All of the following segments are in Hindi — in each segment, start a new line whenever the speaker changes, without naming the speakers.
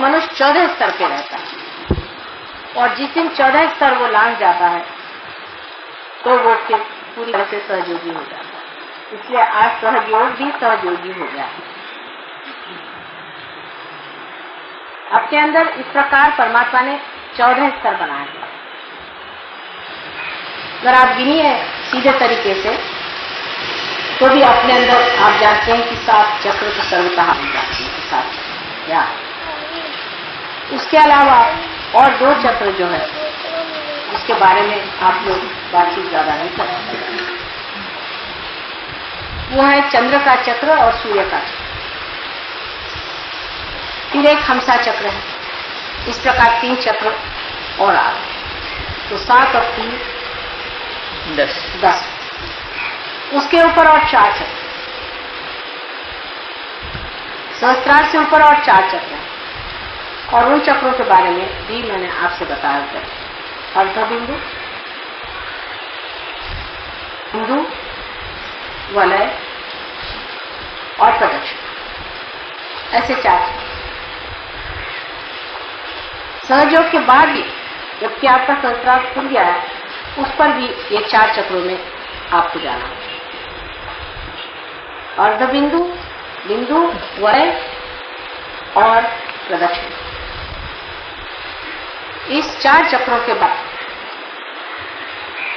मनुष्य 14 स्तर पे रहता है, और जिस दिन 14 स्तर वो लांघ जाता है तो वो फिर पूरी तरह से सहयोगी हो जाता है। इसलिए आज सहयोग भी सहयोगी हो गया है। आपके अंदर इस प्रकार परमात्मा ने 14 स्तर बनाए हैं। अगर आप गिनिए सीधे तरीके से तो भी अपने अंदर आप जानते हैं कि 7 चक्र तो सर्वतः मिल जाते हैं। 7 क्या उसके अलावा और 2 चक्र जो है उसके बारे में आप लोग बातचीत ज्यादा नहीं कर सकते। वो है चंद्र का चक्र और सूर्य का चक्र। फिर एक हंसा चक्र है। इस प्रकार 3 चक्र और आ गए, तो 7 और 3 10। उसके ऊपर और 4 चक्र, सहस्त्रार से ऊपर और 4 चक्र हैं। और उन चक्रों के बारे में भी मैंने आपसे बताया था। अर्धबिंदु, बिंदु, वलय और प्रदक्षिण, ऐसे 4 चक्र। सहयोग के बाद भी जबकि आपका सहस्त्रार खुल गया है, उस पर भी ये 4 चक्रों में आपको जाना है। अर्धबिंदु, बिंदु, वलय और प्रदक्षिण, इस 4 चक्रों के बाद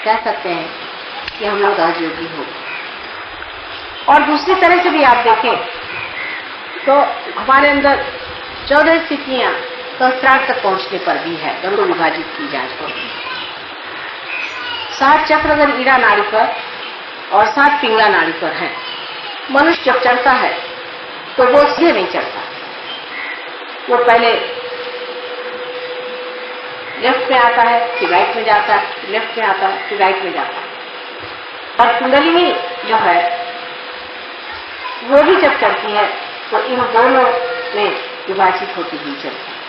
कह सकते हैं कि हम लोग राजयोगी हो। और दूसरी तरह से भी आप देखें तो हमारे अंदर 14 स्थितियां सहस्त्रार तक पहुंचने पर भी है। दोनों विभाजित की जाए तो 7 चक्र अगर ईड़ा नाड़ी पर और 7 पिंगला नाड़ी पर है। मनुष्य जब चढ़ता है तो वो सीधे नहीं चढ़ता, वो पहले लेफ्ट में आता है, फिर राइट में जाता है, लेफ्ट में आता है, फिर राइट में जाता है। और कुंडलिनी जो है वो भी जब चढ़ती है तो इन दोनों में विभाजित होती हुई चलती है।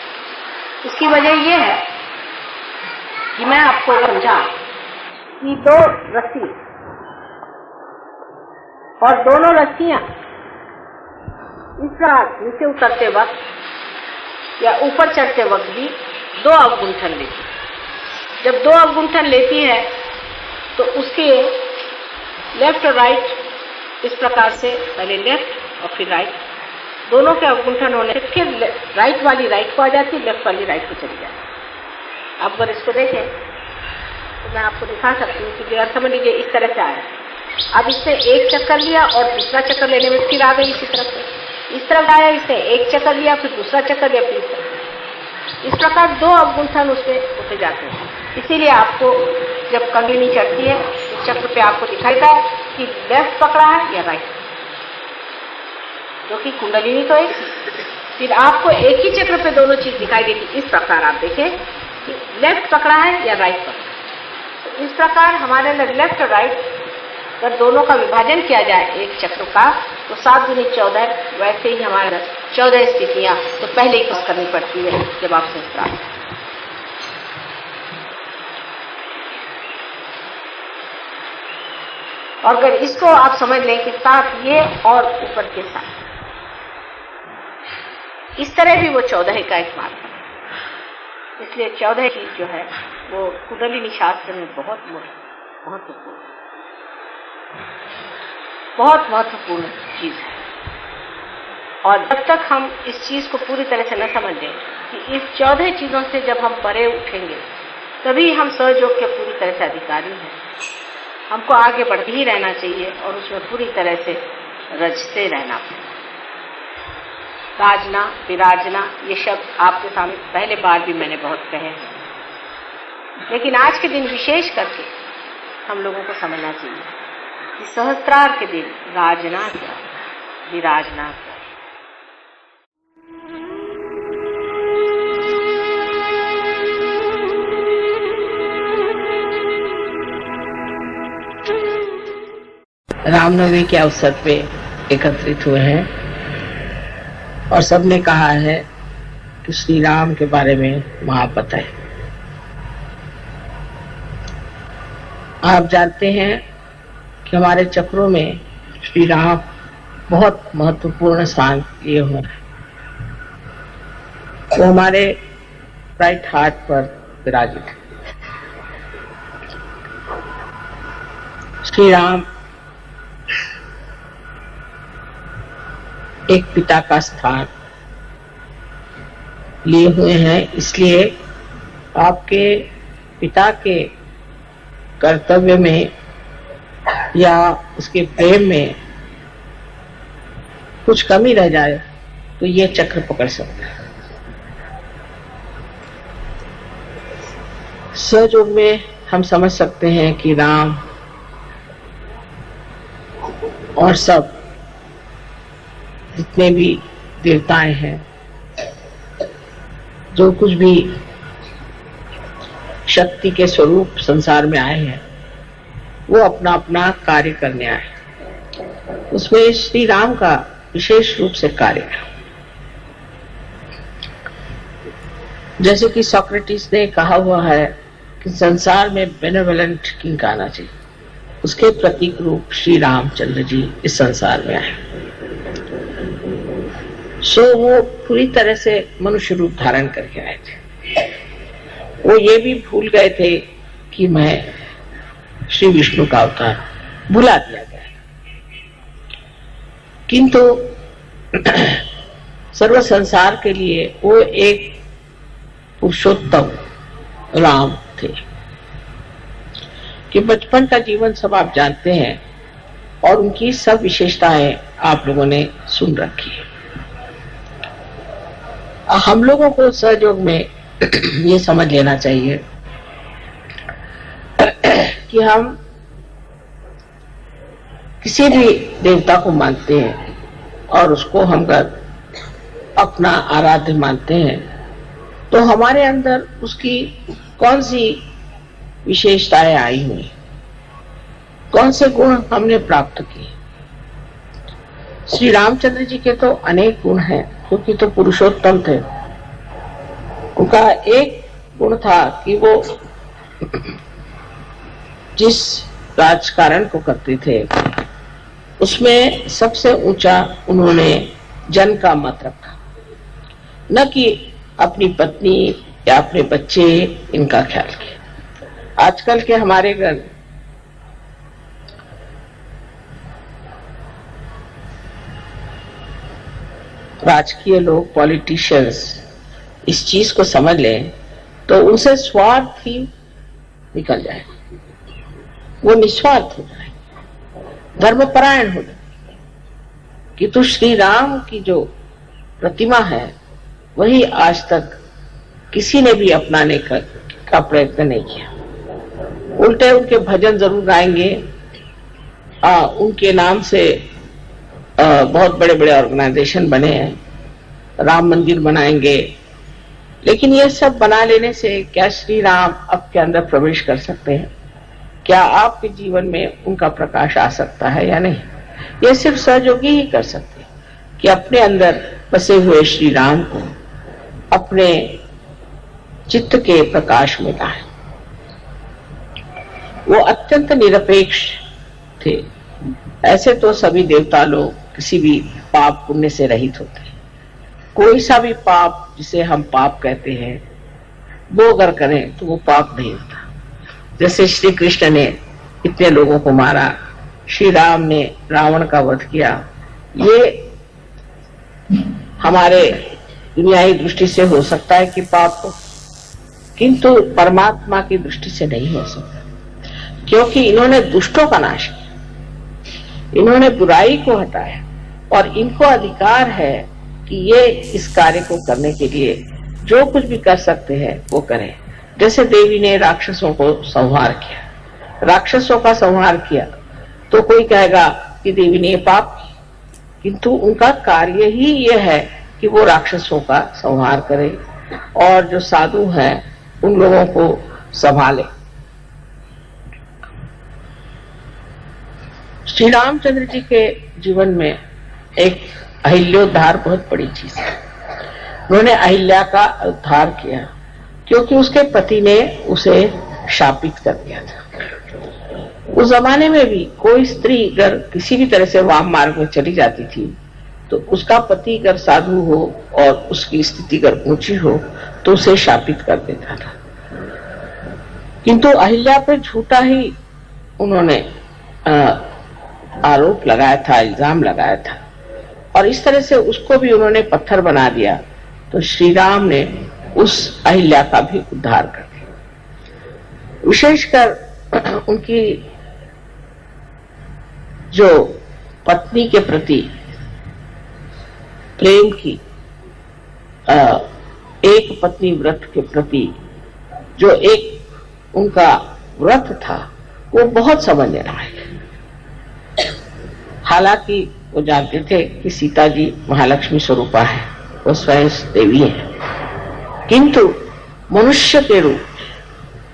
इसकी वजह यह है कि मैं आपको समझा कि 2 रस्सी और दोनों रस्सियां इस तरह नीचे उतरते वक्त या ऊपर चढ़ते वक्त भी 2 अवगुंठन लेती है। जब 2 अवगुंठन लेती है तो उसके लेफ्ट और राइट इस प्रकार से पहले लेफ्ट और फिर राइट, दोनों के अवगुंठन होने से फिर राइट वाली राइट को आ जाती है, लेफ्ट वाली राइट को चली जाती है। आप अगर इसको देखें तो मैं आपको दिखा सकती हूँ कि अगर समझ लीजिए इस तरह से आया, अब इसने एक चक्कर लिया और दूसरा चक्कर लेने में फिर आ गई इसी तरफ से। इस तरफ आया, इसने एक चक्कर लिया, फिर दूसरा चक्कर लिया, फिर इस प्रकार 2 अवगुंठन उसमें होते जाते हैं। इसीलिए आपको जब कुंडलिनी चढ़ती है उस चक्र पे आपको दिखाई देता है कि लेफ्ट पकड़ा है या राइट, क्योंकि कुंडलिनी तो एक, फिर आपको एक ही चक्र पे दोनों चीज दिखाई देती। इस प्रकार आप देखें कि लेफ्ट पकड़ा है या राइट पकड़ा। तो इस प्रकार हमारे अंदर लेफ्ट और राइट अगर दोनों का विभाजन किया जाए एक चक्र का तो 7 दूनी 14, वैसे ही हमारे 14 स्थितियां तो पहले ही कुछ करनी पड़ती है जब आप सहस्त्रार। और अगर इसको आप समझ लें कि 7 ये और ऊपर के 7, इस तरह भी वो 14 का एक मार्ग है। इसलिए 14 की जो है वो कुंडलिनी शास्त्र में बहुत महत्वपूर्ण चीज है। और जब तक हम इस चीज को पूरी तरह से न समझें कि इस 14 चीजों से जब हम परे उठेंगे तभी हम सहयोग के पूरी तरह से अधिकारी हैं। हमको आगे बढ़ते ही रहना चाहिए और उसमें पूरी तरह से रचते रहना। राजना, विराजना, ये शब्द आपके सामने पहले बार भी मैंने बहुत कहे हैं, लेकिन आज के दिन विशेष करके हम लोगों को समझना चाहिए कि सहस्त्रार के दिन राजना क्या, विराजना क्या।
रामनवमी के अवसर पे एकत्रित हुए हैं और सबने कहा है कि श्री राम के बारे में महापत है। आप जानते हैं कि हमारे चक्रों में श्री राम बहुत महत्वपूर्ण स्थान लिए हुए हैं वो हमारे राइट हार्ट पर विराजित है। श्री राम एक पिता का स्थान लिए हुए हैं, इसलिए आपके पिता के कर्तव्य में या उसके प्रेम में कुछ कमी रह जाए तो ये चक्र पकड़ सकता है। सहयोग में हम समझ सकते हैं कि राम और सब जितने भी देवताएं हैं, जो कुछ भी शक्ति के स्वरूप संसार में आए हैं, वो अपना अपना कार्य करने आए। उसमें श्री राम का विशेष रूप से कार्य है। जैसे कि सोक्रेटिस ने कहा हुआ है कि संसार में बेनेवोलेंट किंग आना चाहिए, उसके प्रतीक रूप श्री रामचंद्र जी इस संसार में आए। सो वो पूरी तरह से मनुष्य रूप धारण करके आए थे। वो ये भी भूल गए थे कि मैं श्री विष्णु का अवतार, भुला दिया गया। किंतु सर्व संसार के लिए वो एक पुरुषोत्तम राम थे कि बचपन का जीवन सब आप जानते हैं और उनकी सब विशेषताएं आप लोगों ने सुन रखी है। हम लोगों को सहयोग में ये समझ लेना चाहिए कि हम किसी भी देवता को मानते हैं और उसको हम अपना आराध्य मानते हैं, तो हमारे अंदर उसकी कौन सी विशेषताएं आई हुई, कौन से गुण हमने प्राप्त किए। श्री रामचंद्र जी के तो अनेक गुण हैं, क्योंकि तो पुरुषोत्तम थे। उनका एक गुण था कि वो जिस राजकारण को करते थे उसमें सबसे ऊंचा उन्होंने जन का मत रखा, न कि अपनी पत्नी या अपने बच्चे इनका ख्याल किया। आजकल के हमारे घर राजकीय लोग, पॉलिटिशियंस इस चीज को समझ लें तो उनसे स्वार्थ ही निकल जाए, वो निस्वार्थ हो जाए, धर्मपरायण हो जाए। कि तो श्री राम की जो प्रतिमा है वही आज तक किसी ने भी अपनाने का प्रयत्न नहीं किया। उल्टे उनके भजन जरूर गाएंगे, उनके नाम से बहुत बड़े बड़े ऑर्गेनाइजेशन बने हैं, राम मंदिर बनाएंगे, लेकिन ये सब बना लेने से क्या श्री राम आपके अंदर प्रवेश कर सकते हैं? क्या आपके जीवन में उनका प्रकाश आ सकता है या नहीं? ये सिर्फ सहयोगी ही कर सकते हैं कि अपने अंदर बसे हुए श्री राम को अपने चित्त के प्रकाश में लाए। वो अत्यंत निरपेक्ष थे। ऐसे तो सभी देवता लोग किसी भी पाप पुण्य से रहित होते हैं। कोई सा भी पाप जिसे हम पाप कहते हैं वो अगर करें तो वो पाप नहीं होता। जैसे श्री कृष्ण ने इतने लोगों को मारा, श्री राम ने रावण का वध किया, ये हमारे दुनियावी दृष्टि से हो सकता है कि पाप हो, किंतु परमात्मा की दृष्टि से नहीं हो सकता, क्योंकि इन्होंने दुष्टों का नाश किया, इन्होंने बुराई को हटाया और इनको अधिकार है कि ये इस कार्य को करने के लिए जो कुछ भी कर सकते हैं वो करें। जैसे देवी ने राक्षसों को संहार किया, राक्षसों का संहार किया, तो कोई कहेगा कि देवी ने पाप किया, किंतु उनका कार्य ही ये है कि वो राक्षसों का संहार करे और जो साधु हैं उन लोगों को संभाले। श्री रामचंद्र जी के जीवन में एक अहिल्योद्धार बहुत बड़ी चीज है। उन्होंने अहिल्या का उद्धार किया क्योंकि उसके पति ने उसे शापित कर दिया था। उस जमाने में भी कोई स्त्री अगर किसी भी तरह से वाम मार्ग में चली जाती थी तो उसका पति अगर साधु हो और उसकी स्थिति अगर ऊंची हो तो उसे शापित कर देता था। किंतु अहिल्या पर झूठा ही उन्होंने आरोप लगाया था, इल्जाम लगाया था, और इस तरह से उसको भी उन्होंने पत्थर बना दिया। तो श्री राम ने उस अहिल्या का भी उद्धार कर दिया। विशेषकर उनकी जो पत्नी के प्रति प्रेम की, एक पत्नी व्रत के प्रति जो एक उनका व्रत था, वो बहुत समझने लायक। हालांकि वो जानते थे कि सीता जी महालक्ष्मी स्वरूपा है, वो स्वयं देवी है, किंतु मनुष्य के रूप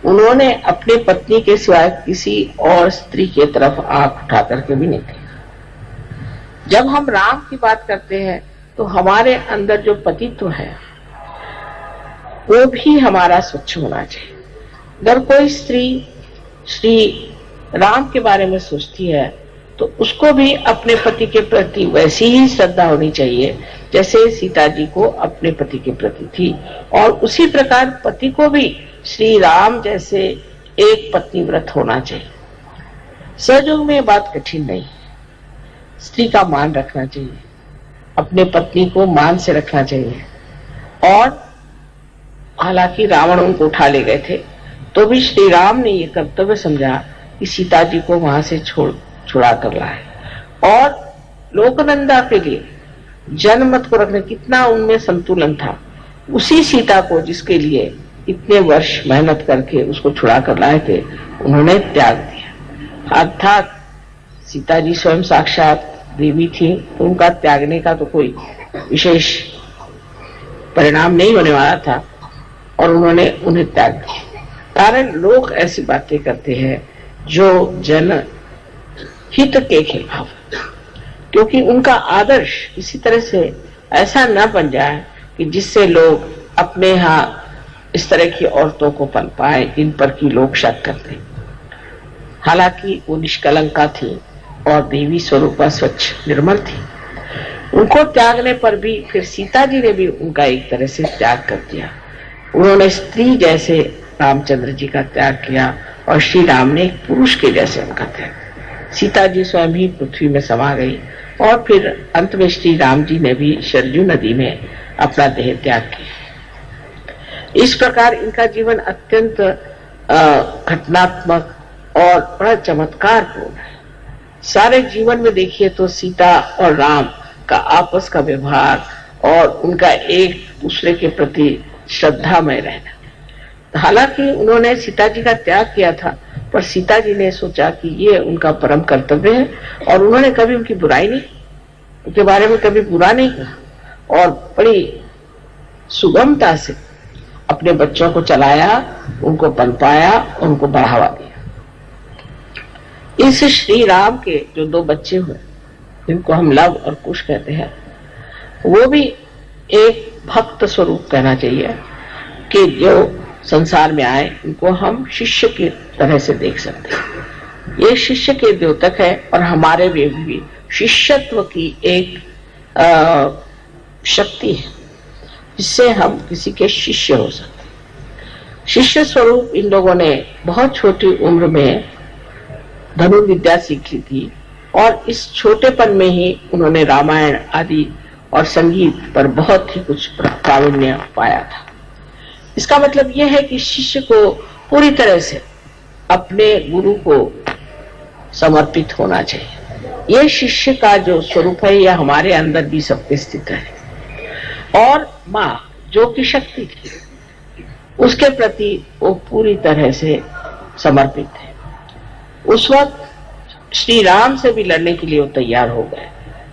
उन्होंने अपने पत्नी के सिवाय किसी और स्त्री की तरफ आंख उठा करके भी नहीं देखा। जब हम राम की बात करते हैं तो हमारे अंदर जो पतित्व है वो भी हमारा स्वच्छ होना चाहिए। अगर कोई स्त्री श्री राम के बारे में सोचती है तो उसको भी अपने पति के प्रति वैसी ही श्रद्धा होनी चाहिए जैसे सीता जी को अपने पति के प्रति थी, और उसी प्रकार पति को भी श्री राम जैसे एक पत्नी व्रत होना चाहिए। सहयोग में बात कठिन नहीं, स्त्री का मान रखना चाहिए, अपने पत्नी को मान से रखना चाहिए। और हालांकि रावण उनको उठा ले गए थे तो भी श्री राम ने ये कर्तव्य समझा कि सीता जी को वहां से छुड़ा कर लाए, और लोकनंदा के लिए जनमत को रखने कितना उनमें संतुलन था। उसी सीता को जिसके लिए इतने वर्ष मेहनत करके उसको छुड़ा कर लाए थे, उन्होंने त्याग दिया। अर्थात सीता जी स्वयं साक्षात देवी थी, तो उनका त्यागने का तो कोई विशेष परिणाम नहीं होने वाला था, और उन्होंने उन्हें त्याग दिया। कारण लोग ऐसी बातें करते हैं जो जन हित के खिलाफ, क्योंकि उनका आदर्श इसी तरह से ऐसा न बन जाए कि जिससे लोग अपने यहाँ इस तरह की औरतों को पनपाए जिन पर की लोग शक करते। हालांकि वो निष्कलंका थी और देवी स्वरूपा स्वच्छ निर्मल थी। उनको त्यागने पर भी फिर सीता जी ने भी उनका एक तरह से त्याग कर दिया। उन्होंने स्त्री जैसे रामचंद्र जी का त्याग किया और श्री राम ने एक पुरुष के जैसे उनका त्याग। सीता जी स्वयं ही पृथ्वी में समा गई, और फिर अंत में श्री राम जी ने भी सरजू नदी में अपना देह त्याग किया। इस प्रकार इनका जीवन अत्यंत घटनात्मक और बड़ा चमत्कारपूर्ण है। सारे जीवन में देखिए तो सीता और राम का आपस का व्यवहार और उनका एक दूसरे के प्रति श्रद्धामय रहना। हालांकि उन्होंने सीता जी का त्याग किया था, पर सीता जी ने सोचा कि ये उनका परम कर्तव्य है, और उन्होंने कभी उनकी बुराई नहीं, उनके बारे में कभी बुरा नहीं कहा, और बड़ी सुगमता से अपने बच्चों को चलाया, उनको पनपाया, उनको बढ़ावा दिया। इस श्री राम के जो 2 बच्चे हुए, जिनको हम लव और कुश कहते हैं, वो भी एक भक्त स्वरूप कहना चाहिए कि जो संसार में आए उनको हम शिष्य की तरह से देख सकते हैं। ये शिष्य के द्योतक है, और हमारे भी शिष्यत्व की एक शक्ति है जिससे हम किसी के शिष्य हो सकते हैं। शिष्य स्वरूप इन लोगों ने बहुत छोटी उम्र में धनुर्विद्या सीखी थी, और इस छोटेपन में ही उन्होंने रामायण आदि और संगीत पर बहुत ही कुछ प्रावीण्य पाया था। इसका मतलब यह है कि शिष्य को पूरी तरह से अपने गुरु को समर्पित होना चाहिए। यह शिष्य का जो स्वरूप है यह हमारे अंदर भी सबके स्थित है। और माँ जो कि शक्ति थी, उसके प्रति वो पूरी तरह से समर्पित है। उस वक्त श्री राम से भी लड़ने के लिए वो तैयार हो गए,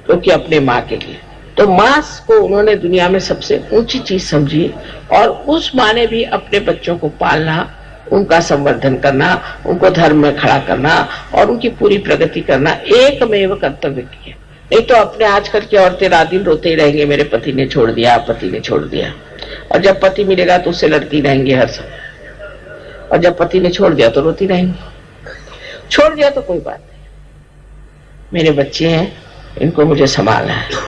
क्योंकि अपने माँ के लिए। तो माँ को उन्होंने दुनिया में सबसे ऊंची चीज समझी, और उस माँ ने भी अपने बच्चों को पालना, उनका संवर्धन करना, उनको धर्म में खड़ा करना और उनकी पूरी प्रगति करना एकमेव कर्तव्य किया। नहीं तो अपने आजकल की औरतें रात दिन रोते ही रहेंगे, मेरे पति ने छोड़ दिया, पति ने छोड़ दिया, और जब पति मिलेगा तो उससे लड़ती रहेंगे हर समय, और जब पति ने छोड़ दिया तो रोती रहेंगी। छोड़ दिया तो कोई बात नहीं, मेरे बच्चे हैं, इनको मुझे संभालना है।